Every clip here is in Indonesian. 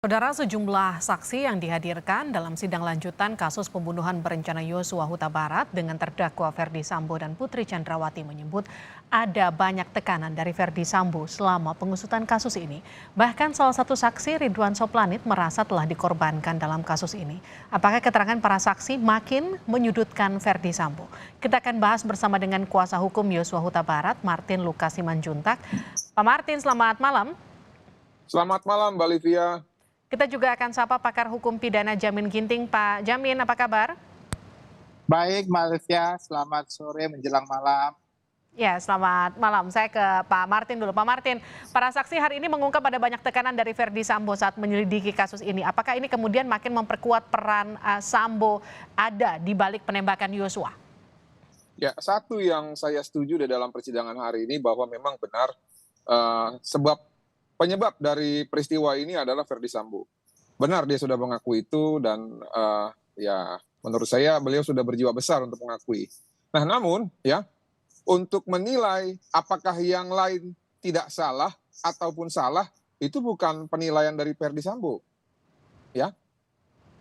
Saudara, sejumlah saksi yang dihadirkan dalam sidang lanjutan kasus pembunuhan berencana Yosua Huta Barat dengan terdakwa Ferdi Sambo dan Putri Chandrawati menyebut ada banyak tekanan dari Ferdi Sambo selama pengusutan kasus ini. Bahkan salah satu saksi Ridwan Soplanit merasa telah dikorbankan dalam kasus ini. Apakah keterangan para saksi makin menyudutkan Ferdi Sambo? Kita akan bahas bersama dengan kuasa hukum Yosua Huta Barat, Martin Lukas Simanjuntak. Pak Martin, selamat malam. Selamat malam, Mbak Livia. Kita juga akan sapa pakar hukum pidana Jamin Ginting. Pak Jamin, apa kabar? Baik, Mbak Livia, selamat sore menjelang malam. Ya, selamat malam. Saya ke Pak Martin dulu. Pak Martin, para saksi hari ini mengungkap ada banyak tekanan dari Ferdi Sambo saat menyelidiki kasus ini. Apakah ini kemudian makin memperkuat peran Sambo ada di balik penembakan Yosua? Ya, satu yang saya setuju di dalam persidangan hari ini bahwa memang benar penyebab dari peristiwa ini adalah Ferdi Sambo. Benar dia sudah mengakui itu dan ya menurut saya beliau sudah berjiwa besar untuk mengakui. Nah, namun ya untuk menilai apakah yang lain tidak salah ataupun salah itu bukan penilaian dari Ferdi Sambo. Ya.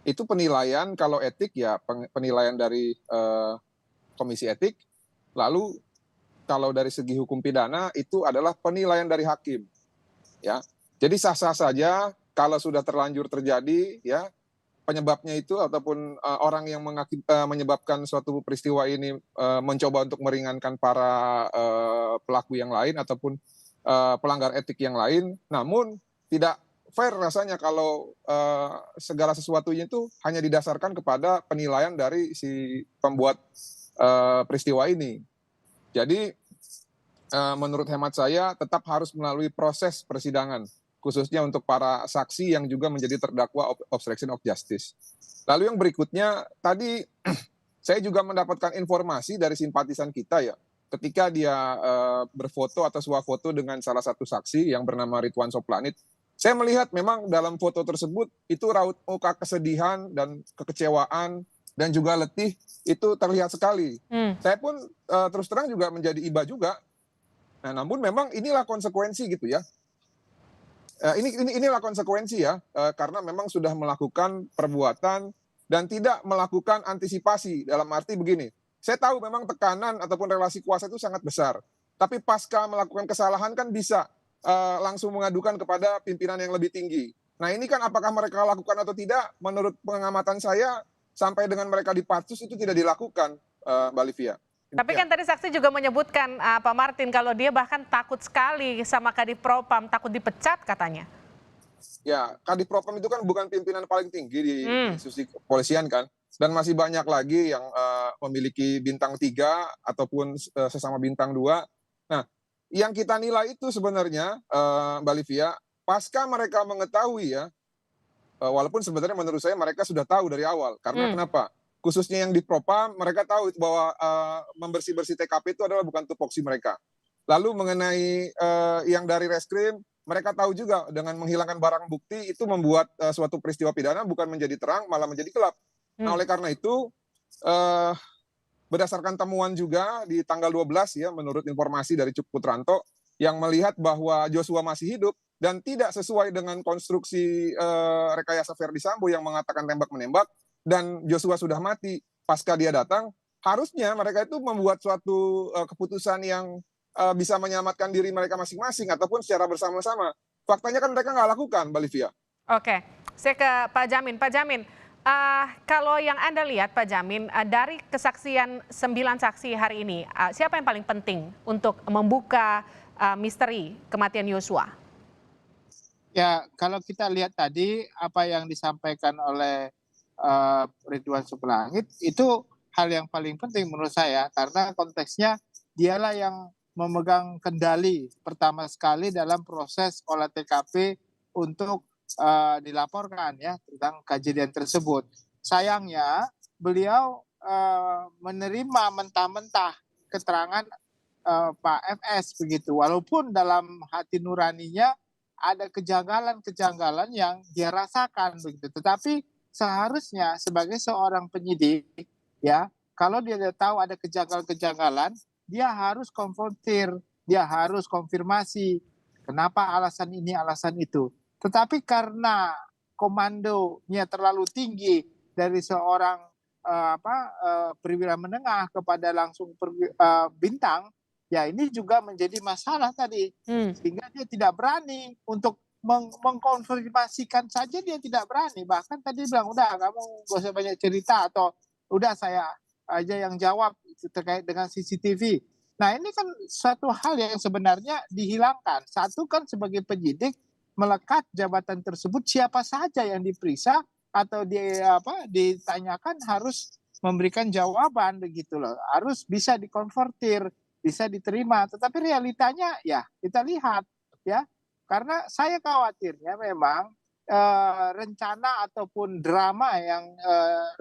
Itu penilaian kalau etik ya penilaian dari Komisi Etik. Lalu kalau dari segi hukum pidana itu adalah penilaian dari hakim. Ya, jadi sah-sah saja kalau sudah terlanjur terjadi, ya penyebabnya itu ataupun orang yang menyebabkan suatu peristiwa ini mencoba untuk meringankan para pelaku yang lain ataupun pelanggar etik yang lain, namun tidak fair rasanya kalau segala sesuatunya itu hanya didasarkan kepada penilaian dari si pembuat peristiwa ini. Jadi menurut hemat saya tetap harus melalui proses persidangan, khususnya untuk para saksi yang juga menjadi terdakwa obstruction of justice. Lalu yang berikutnya, tadi saya juga mendapatkan informasi dari simpatisan kita ya, ketika dia berfoto atau swafoto dengan salah satu saksi yang bernama Ridwan Soplanit. Saya melihat memang dalam foto tersebut itu raut muka kesedihan dan kekecewaan dan juga letih itu terlihat sekali. Saya pun terus terang juga menjadi iba juga. Nah, namun memang inilah konsekuensi gitu ya. Inilah konsekuensi ya, karena memang sudah melakukan perbuatan dan tidak melakukan antisipasi. Dalam arti begini, saya tahu memang tekanan ataupun relasi kuasa itu sangat besar. Tapi pasca melakukan kesalahan kan bisa langsung mengadukan kepada pimpinan yang lebih tinggi. Nah, ini kan apakah mereka lakukan atau tidak? Menurut pengamatan saya, sampai dengan mereka dipatsus itu tidak dilakukan, Mbak Livia. Tapi kan tadi saksi juga menyebutkan Pak Martin kalau dia bahkan takut sekali sama Kadif Propam, takut dipecat katanya. Ya, Kadif Propam itu kan bukan pimpinan paling tinggi di institusi kepolisian kan, dan masih banyak lagi yang memiliki bintang 3 ataupun sesama bintang 2. Nah, yang kita nilai itu sebenarnya Mbak Livia, pasca mereka mengetahui ya, walaupun sebenarnya menurut saya mereka sudah tahu dari awal. Karena kenapa? Khususnya yang di Propam, mereka tahu bahwa membersih-bersih TKP itu adalah bukan tupoksi mereka. Lalu mengenai yang dari reskrim, mereka tahu juga dengan menghilangkan barang bukti itu membuat suatu peristiwa pidana bukan menjadi terang, malah menjadi gelap. Nah, oleh karena itu, berdasarkan temuan juga di tanggal 12 ya, menurut informasi dari Cuk Putranto, yang melihat bahwa Joshua masih hidup dan tidak sesuai dengan konstruksi rekayasa Ferdi Sambo yang mengatakan tembak-menembak, dan Joshua sudah mati pasca dia datang, harusnya mereka itu membuat suatu keputusan yang bisa menyelamatkan diri mereka masing-masing ataupun secara bersama-sama. Faktanya kan mereka nggak lakukan, Mbak Livia. Oke, saya ke Pak Jamin. Pak Jamin, kalau yang Anda lihat Pak Jamin, dari kesaksian 9 saksi hari ini, siapa yang paling penting untuk membuka misteri kematian Yosua? Ya, kalau kita lihat tadi apa yang disampaikan oleh Ridwan Soplanit itu hal yang paling penting menurut saya, karena konteksnya dialah yang memegang kendali pertama sekali dalam proses olah TKP untuk dilaporkan ya tentang kejadian tersebut. Sayangnya beliau menerima mentah-mentah keterangan Pak FS begitu, walaupun dalam hati nuraninya ada kejanggalan-kejanggalan yang dia rasakan begitu. Tetapi seharusnya sebagai seorang penyidik ya, kalau dia tahu ada kejanggalan-kejanggalan, dia harus konfrontir, dia harus konfirmasi kenapa alasan ini, alasan itu. Tetapi karena komandonya terlalu tinggi dari seorang perwira menengah kepada langsung bintang, ya ini juga menjadi masalah tadi. Sehingga dia tidak berani untuk mengkonfirmasikan saja, dia tidak berani. Bahkan tadi bilang, udah kamu gak usah banyak cerita, atau udah saya aja yang jawab terkait dengan CCTV. Nah ini kan suatu hal yang sebenarnya dihilangkan. Satu kan sebagai penyidik, melekat jabatan tersebut siapa saja yang diperiksa atau ditanyakan harus memberikan jawaban begitu loh. Harus bisa dikonvertir, bisa diterima. Tetapi realitanya ya kita lihat ya. Karena saya khawatirnya memang rencana ataupun drama yang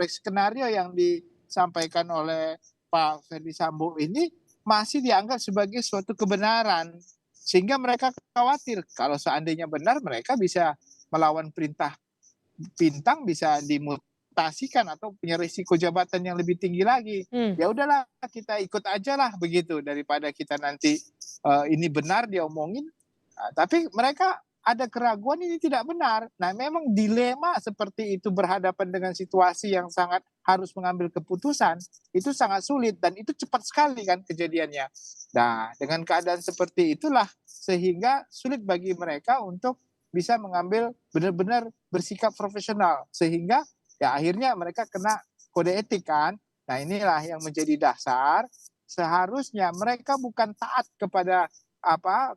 skenario yang disampaikan oleh Pak Ferdi Sambo ini masih dianggap sebagai suatu kebenaran. Sehingga mereka khawatir kalau seandainya benar mereka bisa melawan perintah bintang, bisa dimutasikan atau punya risiko jabatan yang lebih tinggi lagi. Ya udahlah kita ikut aja lah begitu, daripada kita nanti ini benar diomongin. Tapi mereka ada keraguan ini tidak benar. Nah memang dilema seperti itu berhadapan dengan situasi yang sangat harus mengambil keputusan, itu sangat sulit dan itu cepat sekali kan kejadiannya. Nah dengan keadaan seperti itulah sehingga sulit bagi mereka untuk bisa mengambil benar-benar bersikap profesional. Sehingga ya akhirnya mereka kena kode etik kan. Nah inilah yang menjadi dasar. Seharusnya mereka bukan taat kepada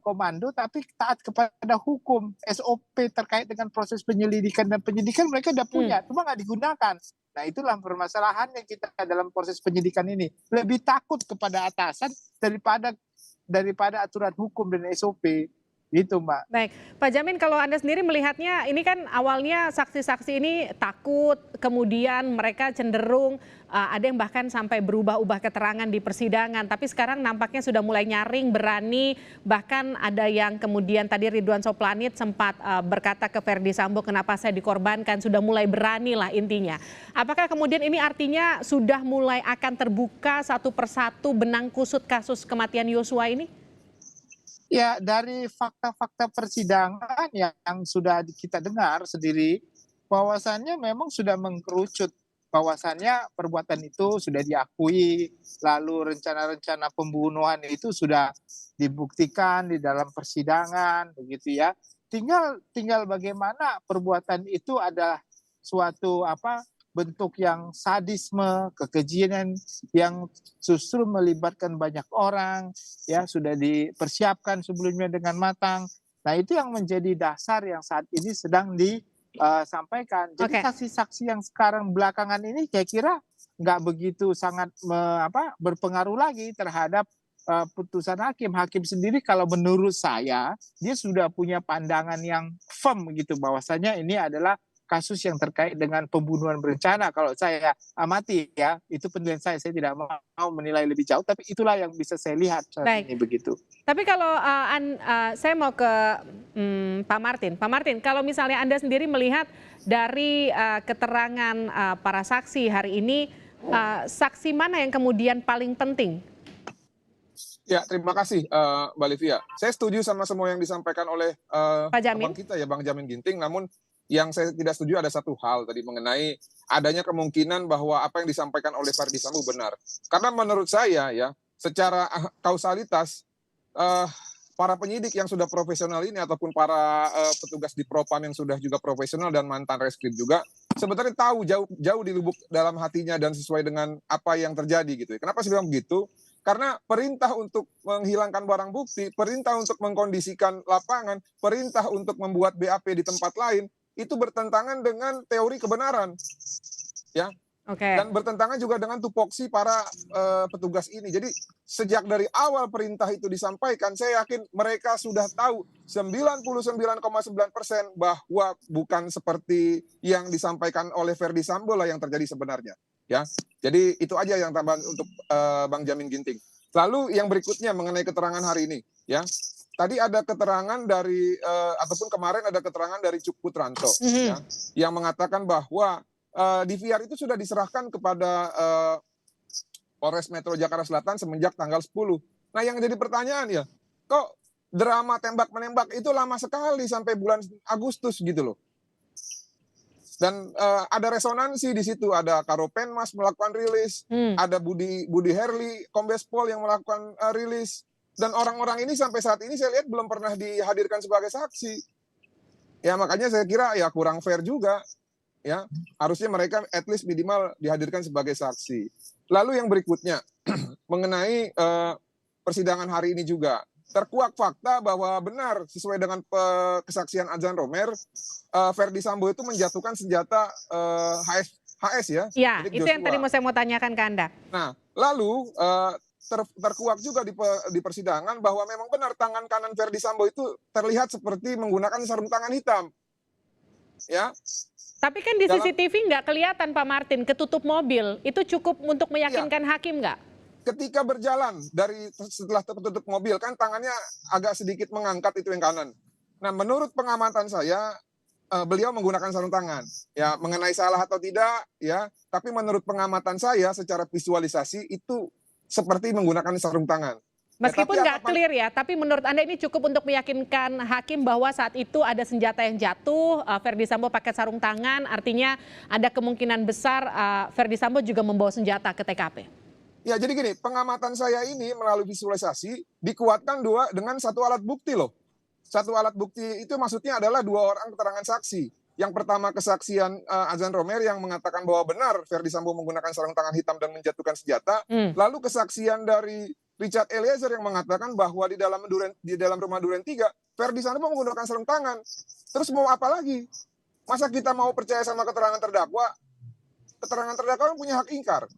komando, tapi taat kepada hukum, SOP terkait dengan proses penyelidikan dan penyidikan mereka udah punya, cuma nggak digunakan. Nah itulah permasalahannya kita dalam proses penyidikan ini, lebih takut kepada atasan daripada aturan hukum dan SOP. Gitu Mbak. Baik, Pak Jamin, kalau Anda sendiri melihatnya, ini kan awalnya saksi-saksi ini takut, kemudian mereka cenderung ada yang bahkan sampai berubah-ubah keterangan di persidangan, tapi sekarang nampaknya sudah mulai nyaring, berani, bahkan ada yang kemudian tadi Ridwan Soplanit sempat berkata ke Ferdi Sambo, kenapa saya dikorbankan, sudah mulai berani lah intinya. Apakah kemudian ini artinya sudah mulai akan terbuka satu persatu benang kusut kasus kematian Yosua ini? Ya, dari fakta-fakta persidangan yang sudah kita dengar sendiri, bahwasannya memang sudah mengkerucut, bahwasannya perbuatan itu sudah diakui, lalu rencana-rencana pembunuhan itu sudah dibuktikan di dalam persidangan, begitu ya. Tinggal bagaimana perbuatan itu adalah suatu bentuk yang sadisme, kekejian yang justru melibatkan banyak orang, ya sudah dipersiapkan sebelumnya dengan matang. Nah itu yang menjadi dasar yang saat ini sedang disampaikan. Jadi saksi-saksi yang sekarang belakangan ini saya kira nggak begitu sangat berpengaruh lagi terhadap putusan hakim. Hakim sendiri kalau menurut saya dia sudah punya pandangan yang firm gitu, bahwasanya ini adalah kasus yang terkait dengan pembunuhan berencana. Kalau saya amati ya, itu penilaian saya tidak mau menilai lebih jauh, tapi itulah yang bisa saya lihat saat ini begitu. Tapi kalau saya mau ke Pak Martin. Pak Martin, kalau misalnya Anda sendiri melihat dari keterangan para saksi hari ini, saksi mana yang kemudian paling penting? Ya, terima kasih Mbak Livia. Saya setuju sama semua yang disampaikan oleh abang kita ya, Bang Jamin Ginting, namun yang saya tidak setuju ada satu hal tadi mengenai adanya kemungkinan bahwa apa yang disampaikan oleh Ferdi Sambo benar. Karena menurut saya ya, secara kausalitas para penyidik yang sudah profesional ini ataupun para petugas di Propam yang sudah juga profesional dan mantan reskrim juga sebenarnya tahu jauh di lubuk dalam hatinya dan sesuai dengan apa yang terjadi gitu. Kenapa saya bilang begitu? Karena perintah untuk menghilangkan barang bukti, perintah untuk mengkondisikan lapangan, perintah untuk membuat BAP di tempat lain itu bertentangan dengan teori kebenaran, ya, dan bertentangan juga dengan tupoksi para petugas ini. Jadi sejak dari awal perintah itu disampaikan, saya yakin mereka sudah tahu 99,9% bahwa bukan seperti yang disampaikan oleh Ferdi Sambo lah yang terjadi sebenarnya, ya. Jadi itu aja yang tambahan untuk Bang Jamin Ginting. Lalu yang berikutnya mengenai keterangan hari ini, ya. Tadi ada keterangan dari ataupun kemarin ada keterangan dari Cuk Putranto ya, yang mengatakan bahwa DVR itu sudah diserahkan kepada Polres Metro Jakarta Selatan semenjak tanggal 10. Nah yang jadi pertanyaan ya, kok drama tembak-menembak itu lama sekali sampai bulan Agustus gitu loh. Dan ada resonansi di situ, ada Karopenmas melakukan rilis, ada Budi Herli, Kombes Pol yang melakukan rilis, dan orang-orang ini sampai saat ini saya lihat belum pernah dihadirkan sebagai saksi. Ya makanya saya kira ya kurang fair juga, ya harusnya mereka at least minimal dihadirkan sebagai saksi. Lalu yang berikutnya mengenai persidangan hari ini juga. Terkuak fakta bahwa benar sesuai dengan kesaksian Adjan Romer, Ferdy Sambo itu menjatuhkan senjata HS ya. Ya, itu yang tadi saya mau tanyakan ke Anda. Nah, lalu terkuak juga di persidangan bahwa memang benar tangan kanan Ferdy Sambo itu terlihat seperti menggunakan sarung tangan hitam. Ya. Tapi kan di CCTV nggak kelihatan Pak Martin, ketutup mobil. Itu cukup untuk meyakinkan hakim nggak? Ketika berjalan setelah tertutup mobil kan tangannya agak sedikit mengangkat itu yang kanan. Nah, menurut pengamatan saya beliau menggunakan sarung tangan. Ya, mengenai salah atau tidak ya, tapi menurut pengamatan saya secara visualisasi itu seperti menggunakan sarung tangan. Meskipun nggak clear ya, tapi menurut Anda ini cukup untuk meyakinkan hakim bahwa saat itu ada senjata yang jatuh, Ferdy Sambo pakai sarung tangan, artinya ada kemungkinan besar Ferdy Sambo juga membawa senjata ke TKP. Ya, jadi gini, pengamatan saya ini melalui visualisasi dikuatkan dengan satu alat bukti loh. Satu alat bukti itu maksudnya adalah 2 orang keterangan saksi. Yang pertama kesaksian Adjan Romer yang mengatakan bahwa benar Ferdy Sambo menggunakan sarung tangan hitam dan menjatuhkan senjata. Lalu kesaksian dari Richard Eliezer yang mengatakan bahwa di dalam rumah Duren 3, Ferdy Sambo menggunakan sarung tangan. Terus mau apa lagi? Masa kita mau percaya sama keterangan terdakwa? Keterangan terdakwa punya hak ingkar.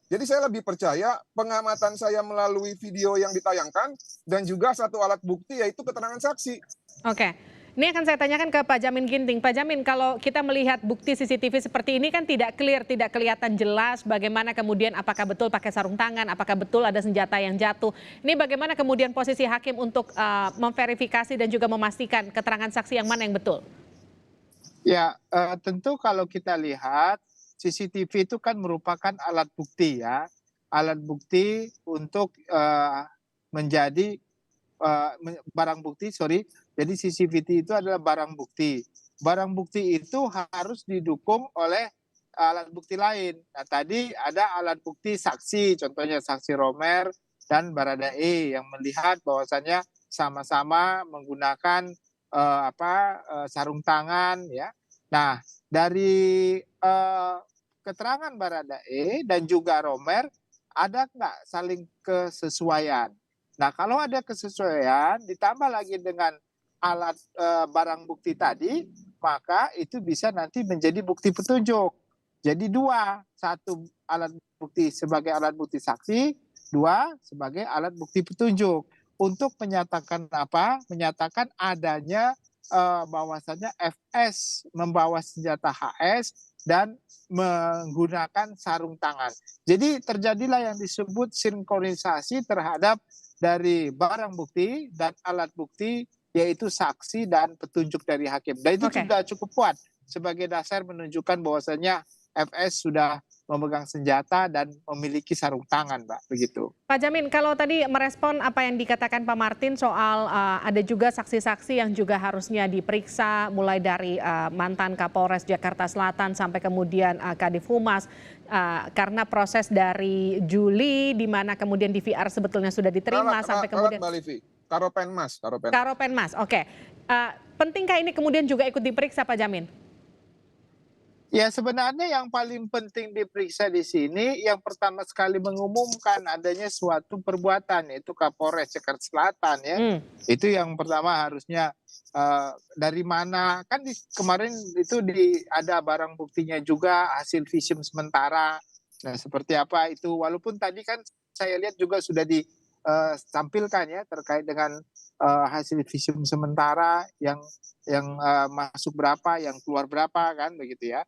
Jadi saya lebih percaya pengamatan saya melalui video yang ditayangkan dan juga satu alat bukti yaitu keterangan saksi. Oke, ini akan saya tanyakan ke Pak Jamin Ginting. Pak Jamin, kalau kita melihat bukti CCTV seperti ini kan tidak clear, tidak kelihatan jelas bagaimana kemudian apakah betul pakai sarung tangan, apakah betul ada senjata yang jatuh. Ini bagaimana kemudian posisi hakim untuk memverifikasi dan juga memastikan keterangan saksi yang mana yang betul? Ya, tentu kalau kita lihat CCTV itu kan merupakan alat bukti ya, alat bukti untuk menjadi barang bukti, jadi CCTV itu adalah barang bukti. Barang bukti itu harus didukung oleh alat bukti lain. Nah tadi ada alat bukti saksi, contohnya saksi Romer dan Baradae yang melihat bahwasannya sama-sama menggunakan sarung tangan ya. Nah dari keterangan Baradae dan juga Romer ada nggak saling kesesuaian? Nah kalau ada kesesuaian ditambah lagi dengan alat barang bukti tadi, maka itu bisa nanti menjadi bukti petunjuk. Jadi 2, 1 alat bukti sebagai alat bukti saksi, 2 sebagai alat bukti petunjuk untuk menyatakan apa? Menyatakan adanya bahwasannya FS membawa senjata HS dan menggunakan sarung tangan. Jadi terjadilah yang disebut sinkronisasi terhadap dari barang bukti dan alat bukti yaitu saksi dan petunjuk dari hakim. Dan itu sudah cukup kuat sebagai dasar menunjukkan bahwasannya FS sudah memegang senjata dan memiliki sarung tangan, Mbak, begitu. Pak Jamin, kalau tadi merespon apa yang dikatakan Pak Martin soal ada juga saksi-saksi yang juga harusnya diperiksa, mulai dari mantan Kapolres Jakarta Selatan sampai kemudian Kadif Humas, karena proses dari Juli, di mana kemudian DVR sebetulnya sudah diterima, sampai kemudian... Karopenmas, oke. Pentingkah ini kemudian juga ikut diperiksa, Pak Jamin? Ya sebenarnya yang paling penting diperiksa di sini yang pertama sekali mengumumkan adanya suatu perbuatan yaitu Kapolres Jakarta Selatan ya. Itu yang pertama harusnya dari mana kan kemarin itu ada barang buktinya juga hasil visum sementara. Nah seperti apa itu walaupun tadi kan saya lihat juga sudah ditampilkan ya terkait dengan hasil visum sementara yang masuk berapa, yang keluar berapa kan begitu ya.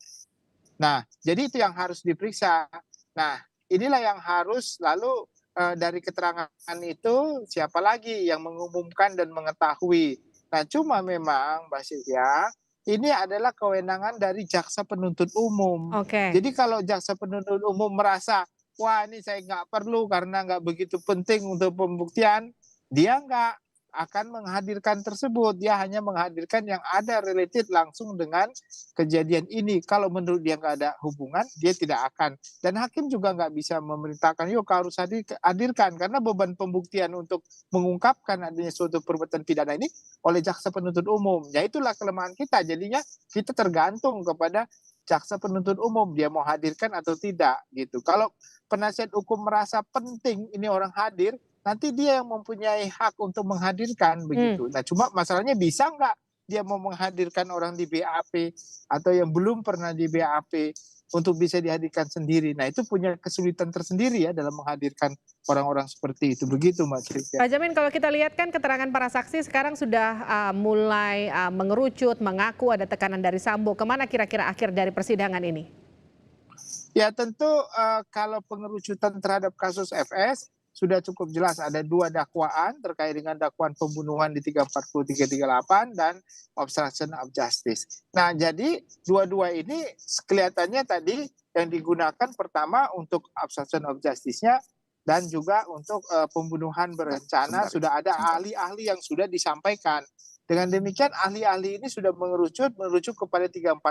Nah, jadi itu yang harus diperiksa. Nah, inilah yang harus lalu dari keterangan itu siapa lagi yang mengumumkan dan mengetahui. Nah, cuma memang Mbak Sylvia, ini adalah kewenangan dari jaksa penuntut umum. Jadi kalau jaksa penuntut umum merasa, wah ini saya nggak perlu karena nggak begitu penting untuk pembuktian, dia nggak akan menghadirkan tersebut. Dia hanya menghadirkan yang ada related langsung dengan kejadian ini. Kalau menurut dia nggak ada hubungan, dia tidak akan. Dan hakim juga nggak bisa memerintahkan, yuk harus hadirkan. Karena beban pembuktian untuk mengungkapkan adanya suatu perbuatan pidana ini oleh jaksa penuntut umum. Ya itulah kelemahan kita. Jadinya kita tergantung kepada jaksa penuntut umum. Dia mau hadirkan atau tidak gitu. Kalau penasihat hukum merasa penting ini orang hadir, nanti dia yang mempunyai hak untuk menghadirkan begitu. Nah, cuma masalahnya bisa nggak dia mau menghadirkan orang di BAP atau yang belum pernah di BAP untuk bisa dihadirkan sendiri. Nah, itu punya kesulitan tersendiri ya dalam menghadirkan orang-orang seperti itu. Begitu, Mas Rifki. Pak Jamin, kalau kita lihat kan keterangan para saksi sekarang sudah mulai mengerucut, mengaku ada tekanan dari Sambo. Kemana kira-kira akhir dari persidangan ini? Ya tentu kalau pengerucutan terhadap kasus FS sudah cukup jelas, ada 2 dakwaan terkait dengan dakwaan pembunuhan di 340, 338 dan obstruction of justice. Nah, jadi dua-dua ini kelihatannya tadi yang digunakan pertama untuk obstruction of justice-nya dan juga untuk pembunuhan berencana sudah ada ahli-ahli yang sudah disampaikan. Dengan demikian ahli-ahli ini sudah merujuk kepada 340.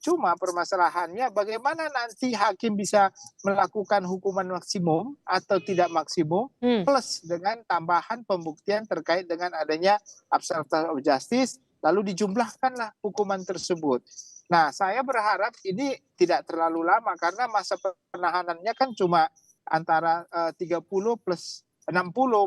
Cuma permasalahannya bagaimana nanti hakim bisa melakukan hukuman maksimum atau tidak maksimum plus dengan tambahan pembuktian terkait dengan adanya obstruction of justice, lalu dijumlahkanlah hukuman tersebut. Nah, saya berharap ini tidak terlalu lama karena masa penahanannya kan cuma antara 30 plus 60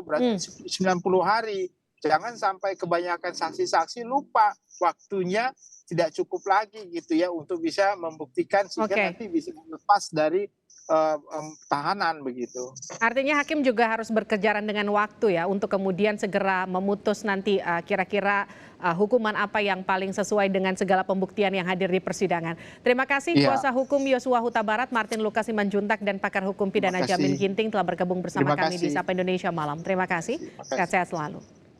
berarti 90 hari. Jangan sampai kebanyakan saksi-saksi lupa waktunya tidak cukup lagi gitu ya untuk bisa membuktikan sehingga nanti bisa lepas dari tahanan begitu. Artinya hakim juga harus berkejaran dengan waktu ya untuk kemudian segera memutus nanti kira-kira hukuman apa yang paling sesuai dengan segala pembuktian yang hadir di persidangan. Terima kasih kuasa hukum Yosua Huta Barat, Martin Lukas Simanjuntak dan pakar hukum pidana Jamin Ginting telah bergabung bersama kami di Sapa Indonesia Malam. Terima kasih. Sehat-sehat selalu.